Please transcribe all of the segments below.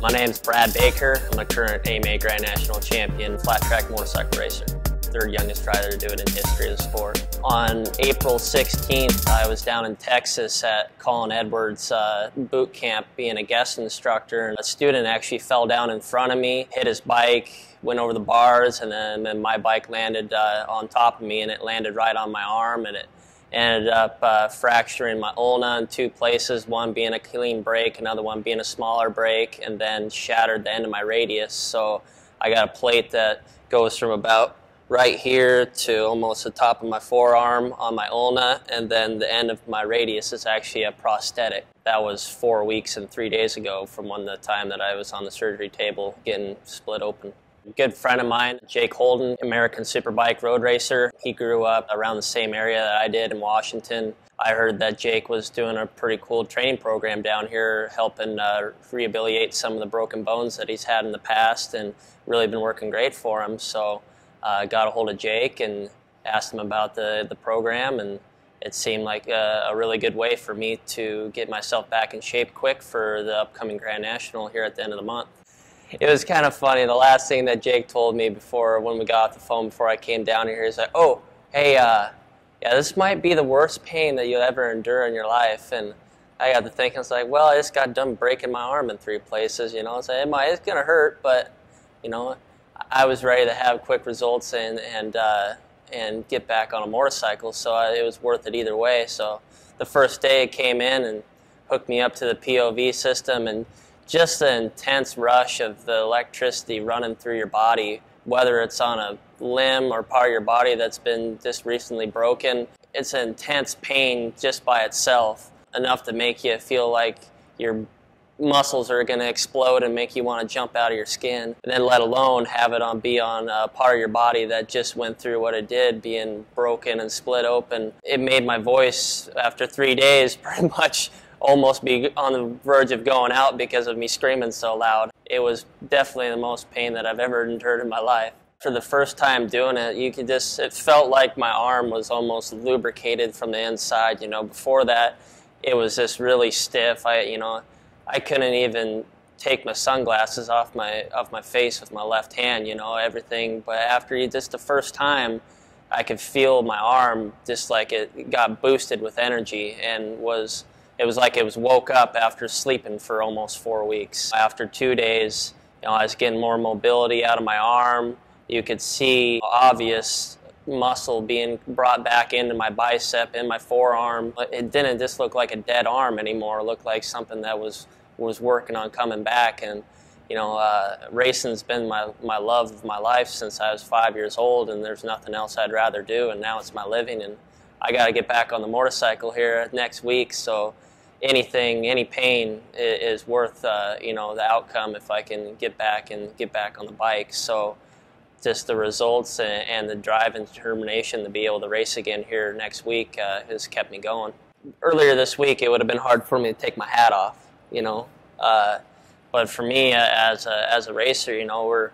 My name is Brad Baker. I'm a current AMA Grand National Champion flat track motorcycle racer. Third youngest rider to do it in history of the sport. On April 16th, I was down in Texas at Colin Edwards boot camp being a guest instructor. A student actually fell down in front of me, hit his bike, went over the bars, and then my bike landed on top of me, and it landed right on my arm, and it ended up fracturing my ulna in two places, one being a clean break, another one being a smaller break, and then shattered the end of my radius. So I got a plate that goes from about right here to almost the top of my forearm on my ulna, and then the end of my radius is actually a prosthetic. That was 4 weeks and 3 days ago from the time that I was on the surgery table getting split open. A good friend of mine, Jake Holden, American Superbike road racer. He grew up around the same area that I did in Washington. I heard that Jake was doing a pretty cool training program down here, helping rehabilitate some of the broken bones that he's had in the past, and really been working great for him. So got a hold of Jake and asked him about the program, and it seemed like a really good way for me to get myself back in shape quick for the upcoming Grand National here at the end of the month. It was kind of funny. The last thing that Jake told me when we got off the phone before I came down here, he's like, "Oh, hey, yeah, this might be the worst pain that you'll ever endure in your life." And I got to thinking, it's like, well, I just got done breaking my arm in 3 places, you know. So it's going to hurt, but, you know, I was ready to have quick results and get back on a motorcycle, so it was worth it either way. So the first day it came in and hooked me up to the POV system, and just the intense rush of the electricity running through your body, whether it's on a limb or part of your body that's been just recently broken. It's an intense pain just by itself, enough to make you feel like your muscles are going to explode and make you want to jump out of your skin. And then let alone have it be on a part of your body that just went through what it did, being broken and split open. It made my voice, after 3 days, pretty much almost be on the verge of going out because of me screaming so loud. It was definitely the most pain that I've ever endured in my life. For the first time doing it, it felt like my arm was almost lubricated from the inside. You know, before that, it was just really stiff. I couldn't even take my sunglasses off my face with my left hand, you know, everything. But after just the first time, I could feel my arm just like it got boosted with energy, and it was like it was woke up after sleeping for almost 4 weeks. After 2 days, you know, I was getting more mobility out of my arm. You could see obvious muscle being brought back into my bicep and my forearm. It didn't just look like a dead arm anymore. It looked like something that was working on coming back. And you know, racing's been my love of my life since I was 5 years old, and there's nothing else I'd rather do, and now it's my living, and I got to get back on the motorcycle here next week. So any pain is worth you know, the outcome if I can get back on the bike. So just the results and the drive and determination to be able to race again here next week has kept me going. Earlier this week, it would have been hard for me to take my hat off, you know. But for me, as a racer, you know,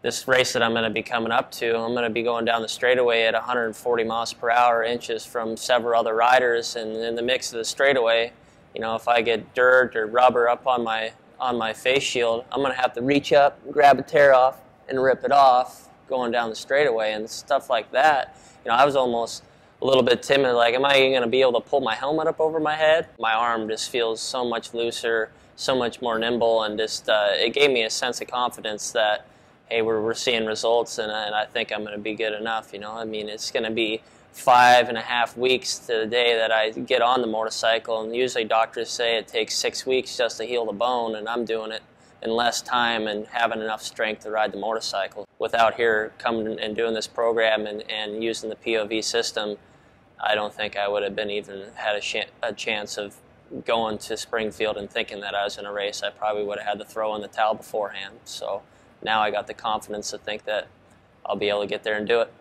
this race that I'm going to be coming up to, I'm going to be going down the straightaway at 140 miles per hour, inches from several other riders, and in the mix of the straightaway, you know, if I get dirt or rubber up on my face shield, I'm going to have to reach up, grab a tear off, and rip it off going down the straightaway and stuff like that. You know, I was almost a little bit timid, like, am I going to be able to pull my helmet up over my head? My arm just feels so much looser, so much more nimble, and just it gave me a sense of confidence that, hey, we're seeing results, and I think I'm going to be good enough. You know, I mean, it's going to be 5.5 weeks to the day that I get on the motorcycle, and usually doctors say it takes 6 weeks just to heal the bone, and I'm doing it in less time and having enough strength to ride the motorcycle. Without here coming and doing this program and using the POV system, I don't think I would have even had a chance of going to Springfield and thinking that I was in a race. I probably would have had to throw in the towel beforehand. So now I got the confidence to think that I'll be able to get there and do it.